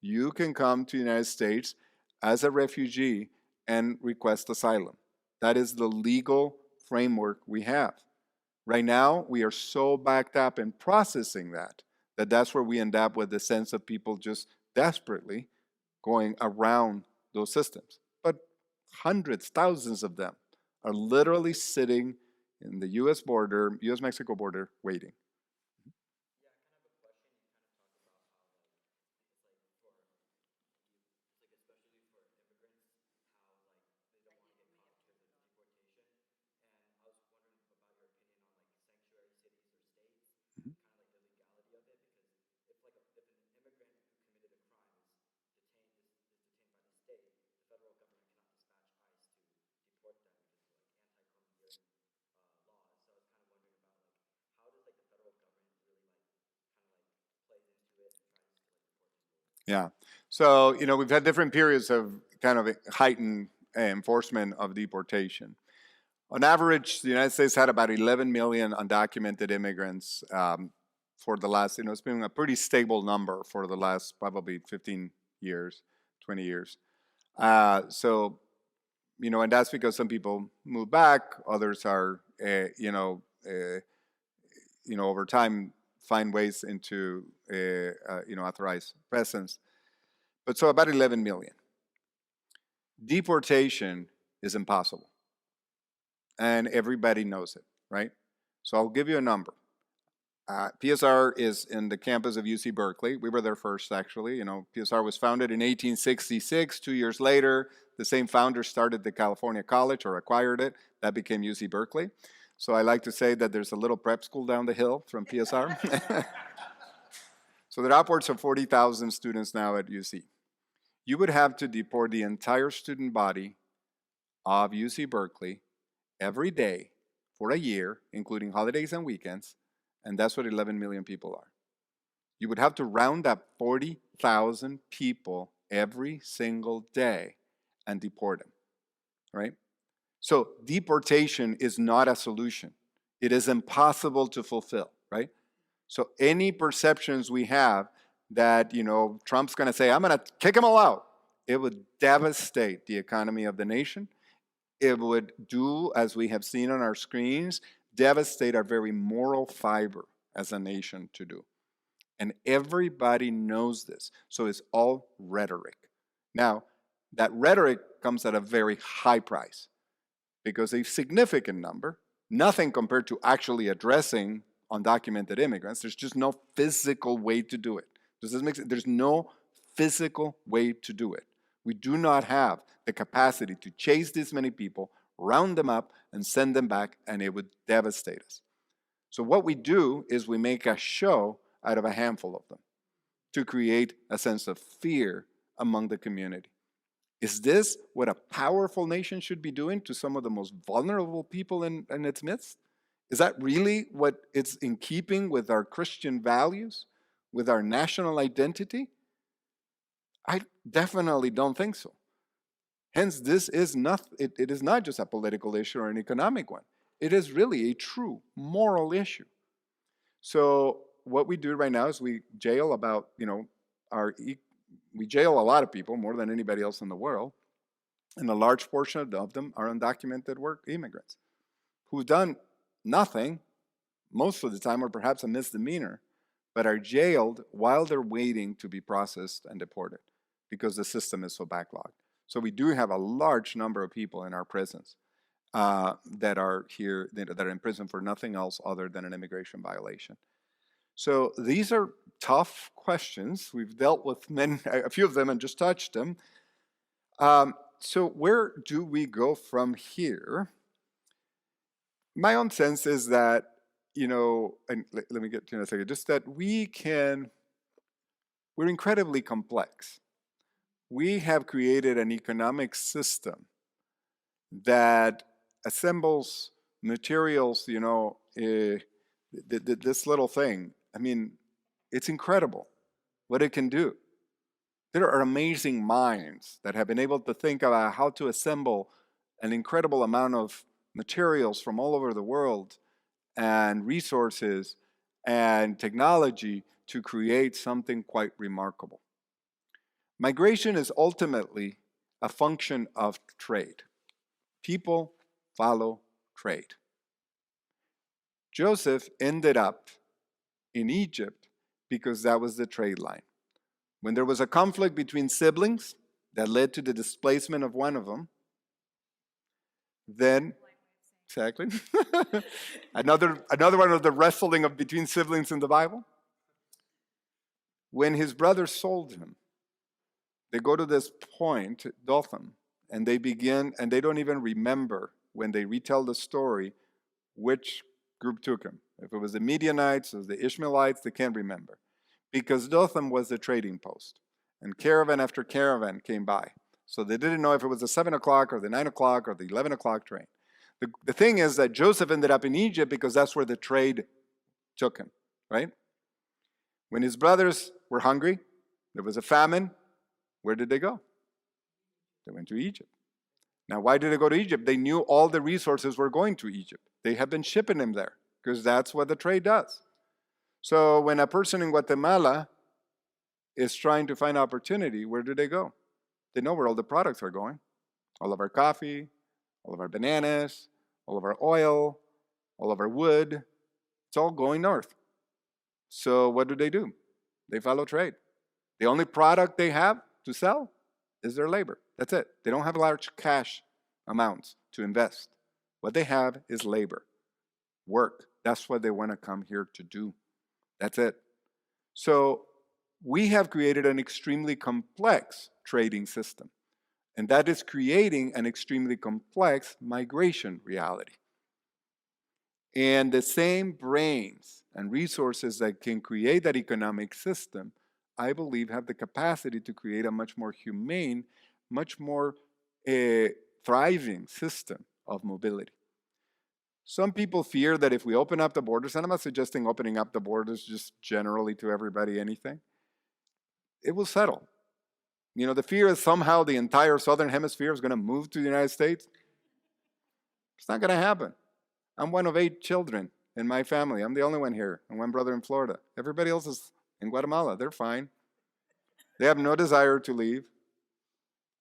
you can come to the United States as a refugee and request asylum. That is the legal framework we have. Right now, we are so backed up in processing that's where we end up with the sense of people just desperately going around those systems. But hundreds, thousands of them are literally sitting in the U.S. border, U.S.-Mexico border, waiting. Yeah. So, we've had different periods of kind of heightened enforcement of deportation. On average, the United States had about 11 million undocumented immigrants for the last, it's been a pretty stable number for the last probably 15 years, 20 years. And that's because some people move back, others are, over time find ways into, authorized presence. But so about 11 million. Deportation is impossible. And everybody knows it, right? So I'll give you a number. PSR is in the campus of UC Berkeley. We were there first, actually. PSR was founded in 1866. 2 years later, the same founder started the California College or acquired it. That became UC Berkeley. So I like to say that there's a little prep school down the hill from PSR. So there are upwards of 40,000 students now at UC. You would have to deport the entire student body of UC Berkeley every day for a year, including holidays and weekends, and that's what 11 million people are. You would have to round up 40,000 people every single day and deport them, right? So deportation is not a solution. It is impossible to fulfill, right? So any perceptions we have that, Trump's going to say, I'm going to kick them all out, it would devastate the economy of the nation. It would do, as we have seen on our screens, devastate our very moral fiber as a nation to do. And everybody knows this. So it's all rhetoric. Now, that rhetoric comes at a very high price because a significant number, nothing compared to actually addressing undocumented immigrants, there's just no physical way to do it. Does this make sense? There's no physical way to do it. We do not have the capacity to chase this many people, round them up, and send them back, and it would devastate us. So what we do is we make a show out of a handful of them to create a sense of fear among the community. Is this what a powerful nation should be doing to some of the most vulnerable people in its midst? Is that really what it's in keeping with our Christian values, with our national identity? I definitely don't think so. Hence, this is not, it is not just a political issue or an economic one. It is really a true moral issue. So what we do right now is we jail about, we jail a lot of people, more than anybody else in the world, and a large portion of them are undocumented work immigrants who've done nothing most of the time, or perhaps a misdemeanor, but are jailed while they're waiting to be processed and deported because the system is so backlogged. So we do have a large number of people in our prisons that are here, that are in prison for nothing else other than an immigration violation. So these are tough questions. We've dealt with a few of them and just touched them. So where do we go from here? My own sense is that, and let me get to in a second, just that we're incredibly complex. We have created an economic system that assembles materials, this little thing. I mean, it's incredible what it can do. There are amazing minds that have been able to think about how to assemble an incredible amount of materials from all over the world and resources and technology to create something quite remarkable. Migration is ultimately a function of trade. People follow trade. Joseph ended up in Egypt because that was the trade line. When there was a conflict between siblings that led to the displacement of one of them, then, exactly, another one of the wrestling between siblings in the Bible. When his brothers sold him, they go to this point, Dothan, and they don't even remember when they retell the story which group took him. If it was the Midianites or the Ishmaelites, they can't remember. Because Dothan was the trading post, and caravan after caravan came by. So they didn't know if it was the 7 o'clock or the 9 o'clock or the 11 o'clock train. The thing is that Joseph ended up in Egypt because that's where the trade took him, right? When his brothers were hungry, there was a famine, where did they go? They went to Egypt. Now, why did they go to Egypt? They knew all the resources were going to Egypt. They had been shipping them there because that's what the trade does. So when a person in Guatemala is trying to find opportunity, where do they go? They know where all the products are going. All of our coffee, all of our bananas, all of our oil, all of our wood, it's all going north. So what do? They follow trade. The only product they have to sell is their labor. That's it. They don't have large cash amounts to invest. What they have is labor, work. That's what they want to come here to do. That's it. So we have created an extremely complex trading system, and that is creating an extremely complex migration reality. And the same brains and resources that can create that economic system, I believe, have the capacity to create a much more humane, much more thriving system of mobility. Some people fear that if we open up the borders, and I'm not suggesting opening up the borders just generally to everybody, anything, it will settle. The fear is somehow the entire southern hemisphere is going to move to the United States. It's not going to happen. I'm one of 8 children in my family. I'm the only one here, and one brother in Florida. Everybody else is in Guatemala. They're fine. They have no desire to leave.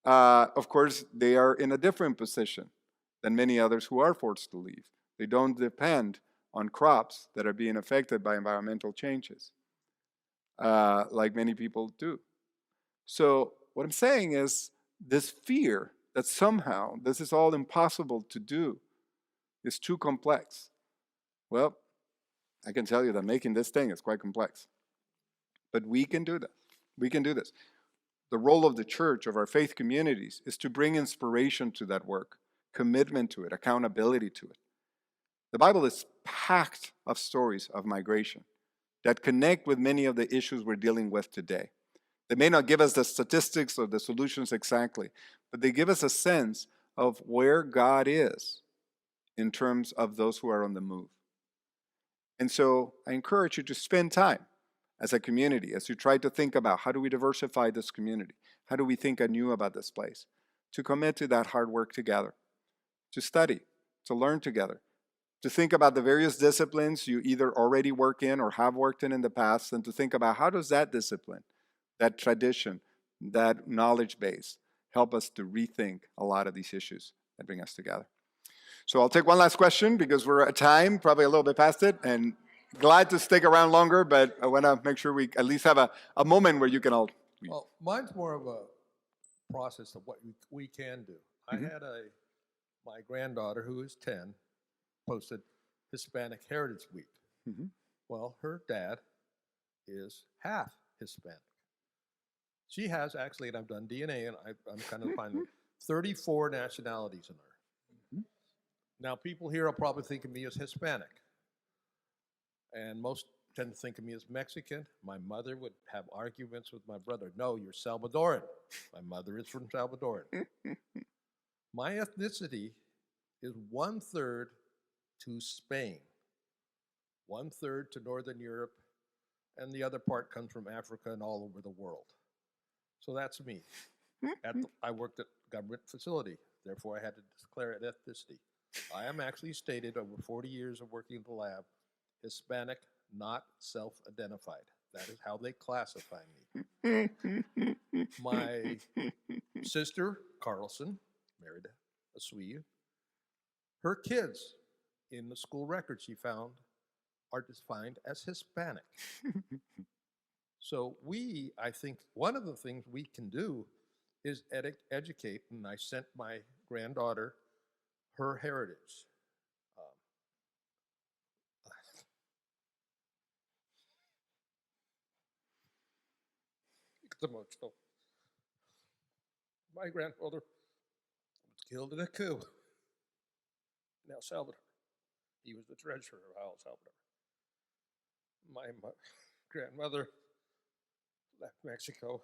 Of course, they are in a different position than many others who are forced to leave. They don't depend on crops that are being affected by environmental changes, like many people do. So what I'm saying is this fear that somehow this is all impossible to do is too complex. Well, I can tell you that making this thing is quite complex. But we can do that. We can do this. The role of the church, of our faith communities, is to bring inspiration to that work, commitment to it, accountability to it. The Bible is packed of stories of migration that connect with many of the issues we're dealing with today. They may not give us the statistics or the solutions exactly, but they give us a sense of where God is in terms of those who are on the move. And so I encourage you to spend time as a community, as you try to think about how do we diversify this community? How do we think anew about this place? To commit to that hard work together, to study, to learn together, to think about the various disciplines you either already work in or have worked in the past, and to think about how does that discipline, that tradition, that knowledge base help us to rethink a lot of these issues that bring us together. So I'll take one last question because we're at time, probably a little bit past it, and glad to stick around longer, but I want to make sure we at least have a moment where you can all. Well, mine's more of a process of what we can do. I had my granddaughter, who is 10, posted Hispanic Heritage Week. Well, her dad is half Hispanic. She has actually, and I've done DNA, and I'm kind of finding 34 nationalities in her. Now, people here will probably think of me as Hispanic, and most tend to think of me as Mexican. My mother would have arguments with my brother. No, you're Salvadoran. My mother is from Salvadoran. My ethnicity is 1/3 to Spain, 1/3 to Northern Europe, and the other part comes from Africa and all over the world. So that's me. I worked at a government facility, therefore I had to declare an ethnicity. I am actually stated over 40 years of working in the lab, Hispanic, not self-identified. That is how they classify me. My sister, Carlson, married a Swede. Her kids, in the school record she found, are defined as Hispanic. So I think one of the things we can do is educate, and I sent my granddaughter her heritage. It's emotional. My grandfather was killed in a coup in El Salvador. He was the treasurer of El Salvador. My grandmother left Mexico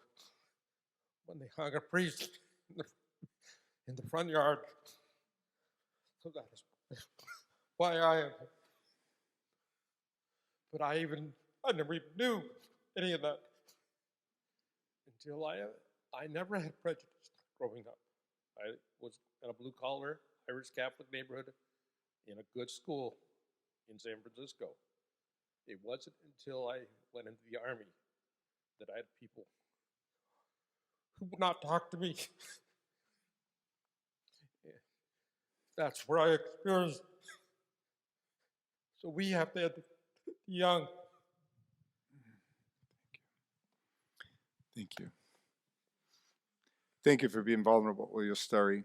when they hung a priest in the front yard. So that is why I am. But I never even knew any of that until I never had prejudice growing up. I was in a blue-collar Irish Catholic neighborhood in a good school in San Francisco. It wasn't until I went into the Army that I had people who would not talk to me. That's where I experienced. So we have to educate the young. Thank you. Thank you for being vulnerable with your story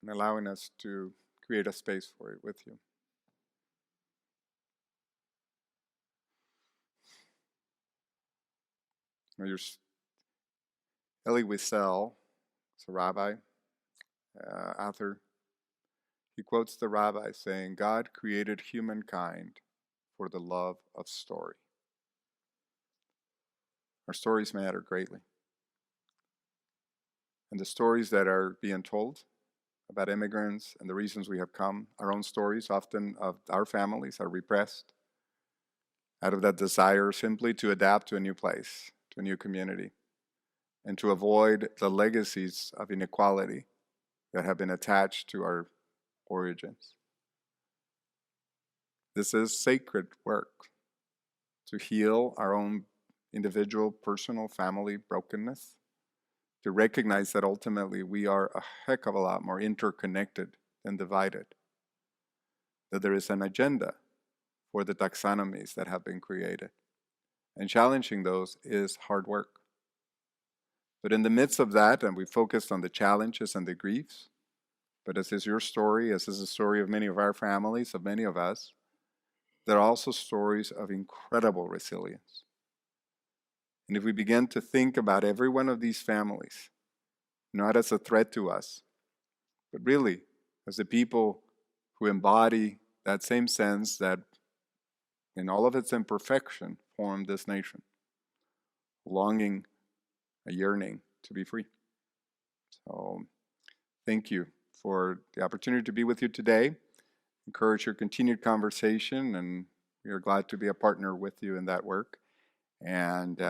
and allowing us to create a space for it with you. Elie Wiesel is a rabbi, author. He quotes the rabbi saying, God created humankind for the love of story. Our stories matter greatly. And the stories that are being told about immigrants and the reasons we have come, our own stories often of our families are repressed out of that desire simply to adapt to a new place, to a new community, and to avoid the legacies of inequality that have been attached to our origins. This is sacred work to heal our own individual, personal, family brokenness, to recognize that ultimately we are a heck of a lot more interconnected than divided, that there is an agenda for the taxonomies that have been created. And challenging those is hard work. But in the midst of that, and we focused on the challenges and the griefs, but as is your story, as is the story of many of our families, of many of us, there are also stories of incredible resilience. And if we begin to think about every one of these families, not as a threat to us, but really as the people who embody that same sense that in all of its imperfection formed this nation, longing, a yearning to be free. So thank you for the opportunity to be with you today. Encourage your continued conversation, and we are glad to be a partner with you in that work. And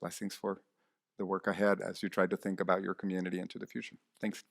blessings for the work ahead as you try to think about your community into the future. Thanks.